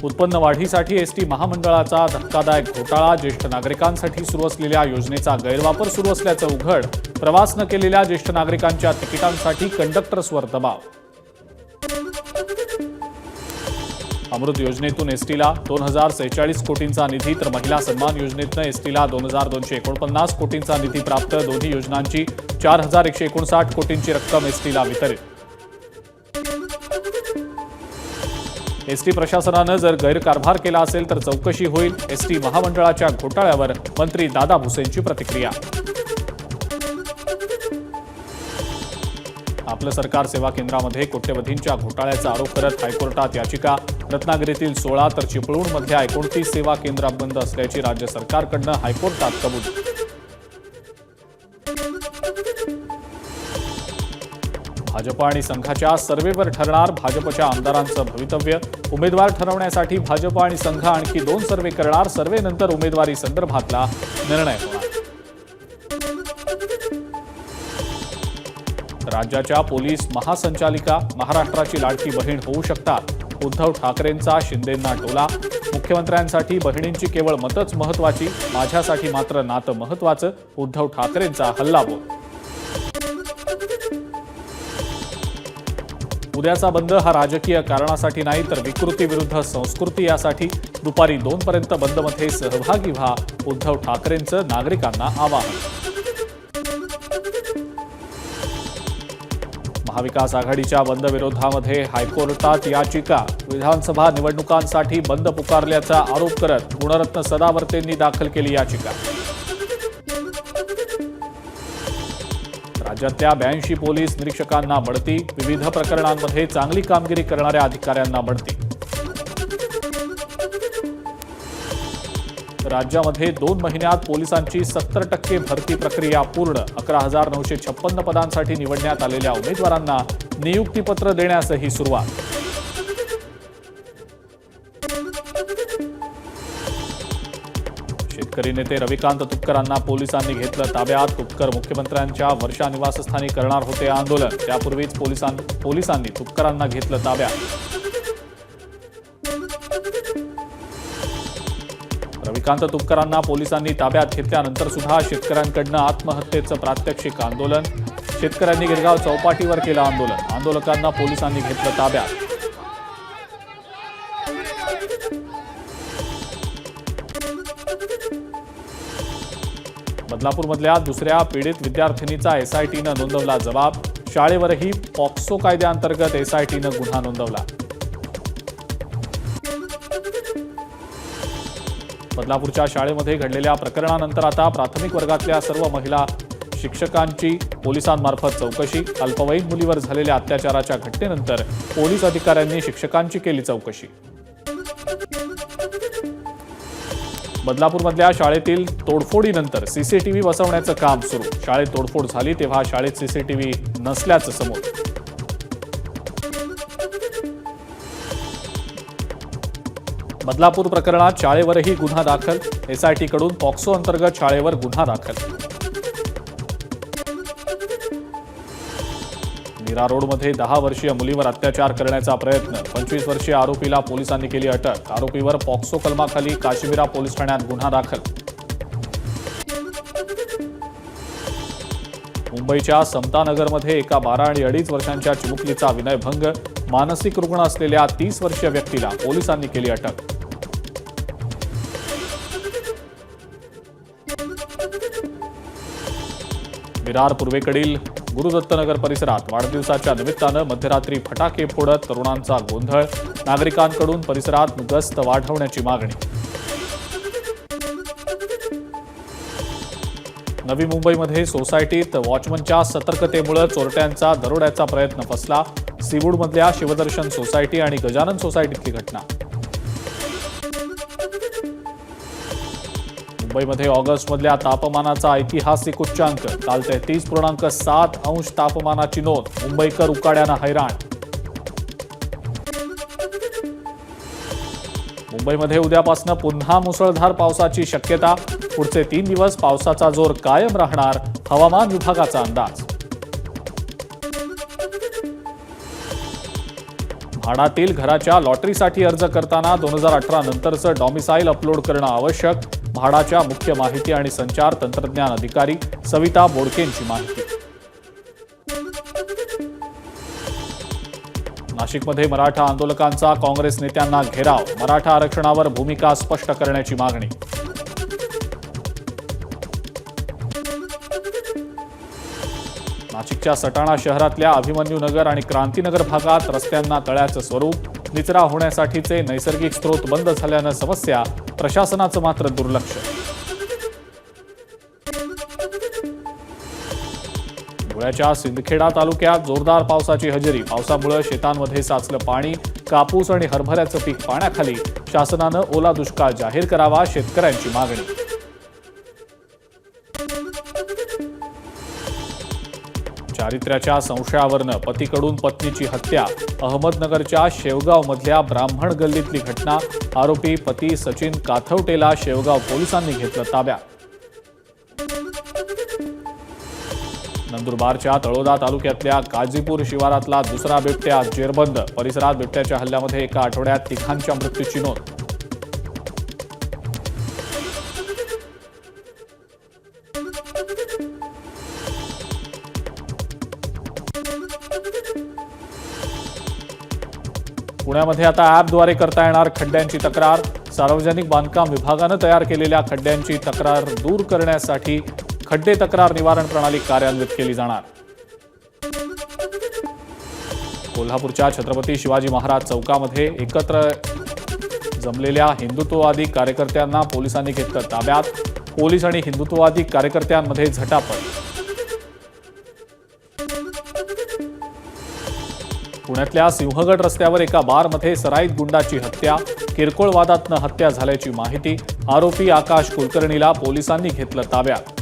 उत्पन्न वाढीसाठी एसटी महामंडळाचा धक्कादायक घोटाळा, ज्येष्ठ नागरिकांसाठी सुरू असलेल्या योजनेचा गैरवापर सुरू असल्याचं उघड, प्रवास न केलेल्या ज्येष्ठ नागरिकांच्या तिकिटांसाठी कंडक्टर्सवर दबाव. अमृत योजनेतून एसटीला 2046 कोटींचा निधी, तर महिला सन्मान योजनेतून एसटीला 2249 कोटींचा निधी प्राप्त. दोन्ही योजनांची 4159 कोटींची रक्कम एसटीला वितरित. एसटी प्रशासनानं जर गैरकारभार केला असेल तर चौकशी होईल. एसटी महामंडळाच्या घोटाळ्यावर मंत्री दादा भुसेंची प्रतिक्रिया. आपलं सरकार सेवा केंद्रामध्ये कोट्यवधींच्या घोटाळ्याचा आरोप करत हायकोर्टात याचिका. रत्नागिरीतील 16 तर चिपळूणमधल्या 29 सेवा केंद्र बंद असल्याची राज्य सरकारकडनं हायकोर्टात कबुली. भाजप आणि संघाच्या सर्व्हेवर ठरणार भाजपच्या आमदारांचं भवितव्य. उमेदवार ठरवण्यासाठी भाजप आणि संघ आणखी 2 सर्व्हे करणार. सर्व्हेनंतर उमेदवारी संदर्भातला निर्णय होणार. राज्याच्या पोलीस महासंचालिका महाराष्ट्राची लाडकी बहीण होऊ शकतात. उद्धव ठाकरेंचा शिंदेंना टोला. मुख्यमंत्र्यांसाठी बहिणींची केवळ मतच महत्वाची, माझ्यासाठी मात्र नातं महत्वाचं, उद्धव ठाकरेंचा हल्लाबोल. उद्याचा बंद हा राजकीय कारणासाठी नाही तर विकृती विरुद्ध संस्कृती यासाठी. दुपारी 2 पर्यंत बंदमध्ये सहभागी व्हा, उद्धव ठाकरेंचं नागरिकांना आवाहन. महाविकास आघाडीच्या बंद विरोधामध्ये हायकोर्टात याचिका. विधानसभा निवडणुकांसाठी बंद पुकारल्याचा आरोप करत गुणरत्न सदावर्तेंनी दाखल केली याचिका. राज्यातल्या 82 पोलीस निरीक्षकांना बढती. विविध प्रकरणांमध्ये चांगली कामगिरी करणाऱ्या अधिकाऱ्यांना बढती. राज्यामध्ये 2 महिन्यात पोलिसांची 70% भरती प्रक्रिया पूर्ण. 11,956 पदांसाठी निवडण्यात आलेल्या उमेदवारांना नियुक्तीपत्र देण्यासही सुरुवात. शेतकरी नेते रविकांत तुपकरांना पोलिसांनी घेतलं ताब्यात. तुपकर मुख्यमंत्र्यांच्या वर्षा निवासस्थानी करणार होते आंदोलन. त्यापूर्वीच पोलिसांनी तुपकरांना घेतलं ताब्यात. रविकांत तुपकरांना पोलिसांनी ताब्यात घेतल्यानंतर सुद्धा शेतकऱ्यांकडनं आत्महत्येचं प्रात्यक्षिक आंदोलन. शेतकऱ्यांनी गिरगाव चौपाटीवर केलं आंदोलन. आंदोलकांना पोलिसांनी घेतलं ताब्यात. बदलापूरमधल्या दुसऱ्या पीडित विद्यार्थिनीचा एसआयटीनं नोंदवला जबाब. शाळेवरही पॉक्सो कायद्याअंतर्गत एसआयटीनं गुन्हा नोंदवला. बदलापूरच्या शाळेमध्ये घडलेल्या प्रकरणानंतर आता प्राथमिक वर्गातल्या सर्व महिला शिक्षकांची पोलिसांमार्फत चौकशी. अल्पवयीन मुलीवर झालेल्या अत्याचाराच्या घटनेनंतर पोलीस अधिकाऱ्यांनी शिक्षकांची केली चौकशी. बदलापूरमधल्या शाळेतील तोडफोडीनंतर सीसीटीव्ही बसवण्याचं काम सुरू. शाळेत तोडफोड झाली तेव्हा शाळेत सीसीटीव्ही नसल्याचं समोर. बदलापूर प्रकरणात शाळेवरही गुन्हा दाखल. एसआयटीकडून पॉक्सो अंतर्गत शाळेवर गुन्हा दाखल. मीरा रोडमध्ये 10 वर्षीय मुलीवर अत्याचार करण्याचा प्रयत्न. 25 वर्षीय आरोपीला पोलिसांनी केली अटक. आरोपीवर पॉक्सो कलमाखाली काश्मीरा पोलीस ठाण्यात गुन्हा दाखल. मुंबईच्या समतानगरमध्ये एका 12 आणि 2.5 वर्षांच्या चिमुकलीचा विनयभंग. मानसिक रुग्ण असलेल्या 30 वर्षीय व्यक्तीला पोलिसांनी केली अटक. विरार पूर्वेकडील गुरुदत्तनगर परिसरात वाढदिवसाच्या निमित्तानं मध्यरात्री फटाके फोडत तरुणांचा गोंधळ. नागरिकांकडून परिसरात गस्त वाढवण्याची मागणी. नवी मुंबईमध्ये सोसायटीत वॉचमनच्या सतर्कतेमुळे चोरट्यांचा दरोड्याचा प्रयत्न फसला. सीवूडमधल्या शिवदर्शन सोसायटी आणि गजानन सोसायटीतली घटना. मुंबईमध्ये ऑगस्टमधल्या तापमानाचा ऐतिहासिक उच्चांक. काल 33.7 अंश तापमानाची नोंद. मुंबईकर उकाड्यानं हैराण. मुंबईमध्ये उद्यापासून पुन्हा मुसळधार पावसाची शक्यता. पुढचे 3 दिवस पावसाचा जोर कायम राहणार, हवामान विभागाचा अंदाज. म्हाडातील घराच्या लॉटरीसाठी अर्ज करताना 2018 नंतरचं डॉमिसाईल अपलोड करणं आवश्यक. म्हाडाच्या मुख्य माहिती आणि संचार तंत्रज्ञान अधिकारी सविता बोडकेंची माहिती. नाशिकमध्ये मराठा आंदोलकांचा काँग्रेस नेत्यांना घेराव. मराठा आरक्षणावर भूमिका स्पष्ट करण्याची मागणी. नाशिकच्या सटाणा शहरातल्या अभिमन्यूनगर आणि क्रांतीनगर भागात रस्त्यांना तळ्याचं स्वरूप. निचरा होण्यासाठीचे नैसर्गिक स्रोत बंद झाल्यानं समस्या. प्रशासनाचं मात्र दुर्लक्ष. धुळ्याच्या सिंदखेडा तालुक्यात जोरदार पावसाची हजेरी. पावसामुळे शेतांमध्ये साचलं पाणी. कापूस आणि हरभऱ्याचं पीक पाण्याखाली. शासनानं ओला दुष्काळ जाहीर करावा, शेतकऱ्यांची मागणी. चारित्र्याच्या संशयावरनं पतीकडून पत्नीची हत्या. अहमदनगरच्या शेवगावमधल्या ब्राह्मण गल्लीतली घटना. आरोपी पती सचिन काथवटेला शेवगाव पोलिसांनी घेतलं ताब्यात. नंदुरबारच्या तळोदा तालुक्यातल्या काजीपूर शिवारातला दुसरा बिबट्या जेरबंद. परिसरात बिबट्याच्या हल्ल्यामध्ये एका आठवड्यात 3 मृत्यूची नोंद. पुण्यामध्ये आता ॲपद्वारे करता येणार खड्ड्यांची तक्रार. सार्वजनिक बांधकाम विभागानं तयार केलेल्या खड्ड्यांची तक्रार दूर करण्यासाठी खड्डे तक्रार निवारण प्रणाली कार्यान्वित केली जाणार. कोल्हापूरच्या छत्रपती शिवाजी महाराज चौकामध्ये एकत्र जमलेल्या हिंदुत्ववादी कार्यकर्त्यांना पोलिसांनी घेतलं ताब्यात. पोलीस आणि हिंदुत्ववादी कार्यकर्त्यांमध्ये झटापट. पुण्यातल्या सिंहगड रस्त्यावर एका बारमध्ये सराईत गुंडाची हत्या. किरकोळ वादातनं हत्या झाल्याची माहिती. आरोपी आकाश कुलकर्णीला पोलिसांनी घेतलं ताब्यात.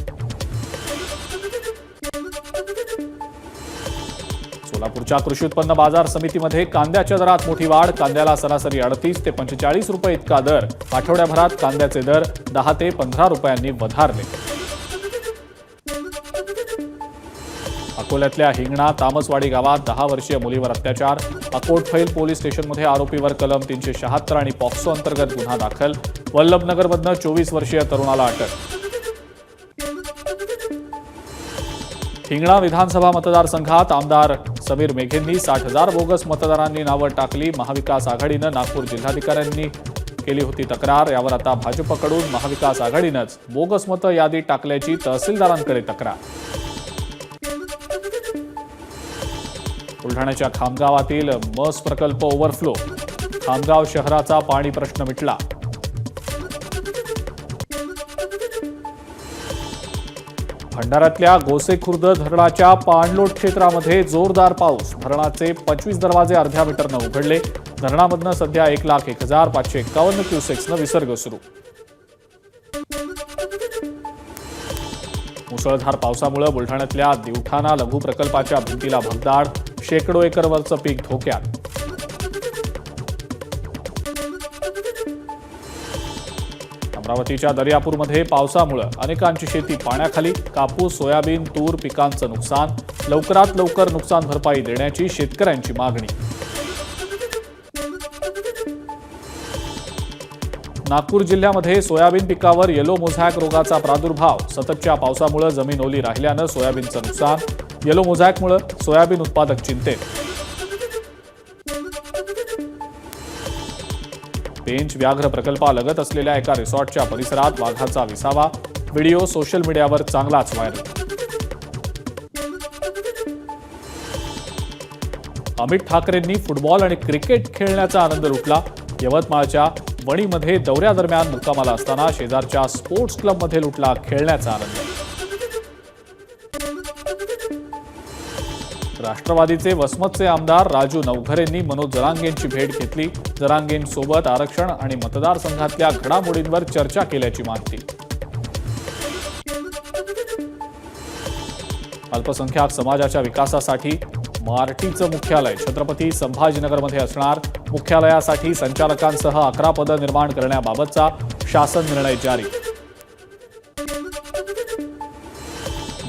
सोलापूरच्या कृषी उत्पन्न बाजार समितीमध्ये कांद्याच्या दरात मोठी वाढ. कांद्याला सरासरी 38 ते 45 रुपये इतका दर. आठवड्याभरात कांद्याचे दर 10 ते 15 रुपयांनी वधारले. अकोल्यातल्या हिंगणा तामसवाडी गावात 10 वर्षीय मुलीवर अत्याचार. अकोटफैल पोलीस स्टेशनमध्ये आरोपीवर कलम 376 आणि पॉक्सो अंतर्गत गुन्हा दाखल. वल्लभनगरमधनं 24 वर्षीय तरुणाला अटक. हिंगणा विधानसभा मतदारसंघात आमदार समीर मेघेंनी 60,000 बोगस मतदारांनी नावं टाकली. महाविकास आघाडीनं नागपूर जिल्हाधिकाऱ्यांनी केली होती तक्रार. यावर आता भाजपकडून महाविकास आघाडीनंच बोगस मतं यादीत टाकल्याची तहसीलदारांकडे तक्रार. बुलढाण्याच्या खामगावातील मस प्रकल्प ओव्हरफ्लो. खामगाव शहराचा पाणी प्रश्न मिटला. भंडाऱ्यातल्या गोसेखुर्द धरणाच्या पाणलोट क्षेत्रामध्ये जोरदार पाऊस. धरणाचे 25 दरवाजे अर्ध्या मीटरनं उघडले. धरणामधनं सध्या 1,01,551 क्युसेक्सनं विसर्ग सुरू. मुसळधार पावसामुळे बुलढाण्यातल्या दिवठाणा लघु प्रकल्पाच्या भिंतीला भगदाड. शेकडो एकरवरचं पीक धोक्यात. अमरावतीच्या दर्यापूरमध्ये पावसामुळे अनेकांची शेती पाण्याखाली. कापूस, सोयाबीन, तूर पिकांचं नुकसान. लवकरात लवकर नुकसान भरपाई देण्याची शेतकऱ्यांची मागणी. नागपूर जिल्ह्यामध्ये सोयाबीन पिकावर येलो मोझॅक रोगाचा प्रादुर्भाव. सततच्या पावसामुळे जमीन ओली राहिल्यानं सोयाबीनचं नुकसान. येलो मोझॅकमुळे सोयाबीन उत्पादक चिंतेत. पेंच व्याघ्र प्रकल्पालगत असलेल्या एका रिसॉर्टच्या परिसरात वाघाचा विसावा. व्हिडिओ सोशल मीडियावर चांगलाच व्हायरल. अमित ठाकरेंनी फुटबॉल आणि क्रिकेट खेळण्याचा आनंद लुटला. यवतमाळच्या वणीमध्ये दौऱ्यादरम्यान मुक्कामाला असताना शेजारच्या स्पोर्ट्स क्लबमध्ये लुटला खेळण्याचा आनंद. राष्ट्रवादीचे वसमतचे आमदार राजू नवघरेंनी मनोज जरांगेंची भेट घेतली. जरांगेंसोबत आरक्षण आणि मतदारसंघातल्या घडामोडींवर चर्चा केल्याची माहिती. अल्पसंख्याक समाजाच्या विकासासाठी मार्टीचं मुख्यालय छत्रपती संभाजीनगरमध्ये असणार. मुख्यालयासाठी संचालकांसह 11 पदं निर्माण करण्याबाबतचा शासन निर्णय जारी.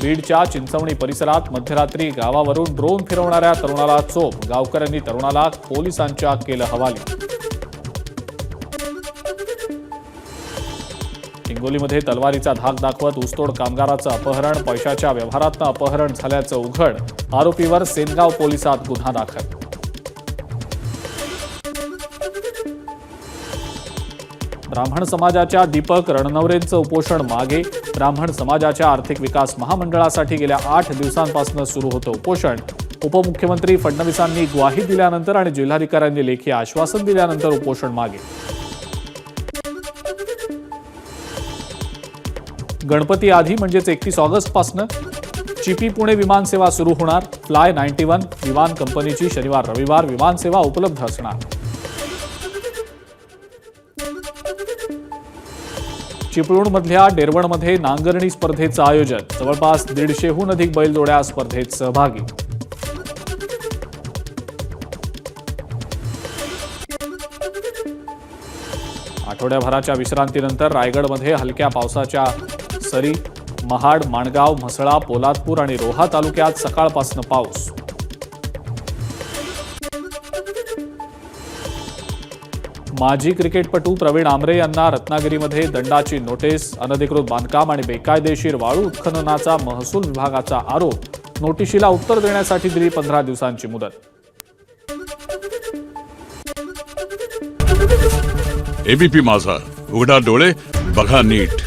बीडच्या चिंचवणी परिसरात मध्यरात्री गावावरून ड्रोन फिरवणाऱ्या तरुणाला चोप, गावकऱ्यांनी तरुणाला पोलिसांच्या केलं हवाली. हिंगोलीमध्ये तलवारीचा धाक दाखवत ऊसतोड कामगाराचं अपहरण, पैशाच्या व्यवहारातनं अपहरण झाल्याचं उघड, आरोपीवर सेनगाव पोलिसात गुन्हा दाखल. ब्राह्मण समाजाच्या दीपक रणनवरेंचं उपोषण मागे. ब्राह्मण समाजाच्या आर्थिक विकास महामंडळासाठी गेल्या 8 दिवसांपासून सुरू होतं उपोषण. उपमुख्यमंत्री फडणवीसांनी ग्वाही दिल्यानंतर आणि जिल्हाधिकाऱ्यांनी लेखी आश्वासन दिल्यानंतर उपोषण मागे. गणपती आधी म्हणजेच 31 ऑगस्टपासून चिपी पुणे विमानसेवा सुरू होणार. फ्लाय 91 विमान कंपनीची शनिवार रविवार विमानसेवा उपलब्ध असणार. चिपळूणमधल्या डेरवणमध्ये नांगरणी स्पर्धेचं आयोजन. जवळपास 150हून अधिक बैलजोड्या स्पर्धेत सहभागी. आठवड्याभराच्या विश्रांतीनंतर रायगडमध्ये हलक्या पावसाच्या सरी. महाड, माणगाव, म्हसळा, पोलादपूर आणि रोहा तालुक्यात सकाळपासून पाऊस. माजी क्रिकेटपटू प्रवीण आमरे यांना रत्नागिरीमध्ये दंडाची नोटीस. अनधिकृत बांधकाम आणि बेकायदेशीर वाळू उत्खननाचा महसूल विभागाचा आरोप. नोटिशीला उत्तर देण्यासाठी दिली 15 दिवसांची मुदत. एबीपी माझा, उघडा डोळे बघा नीट.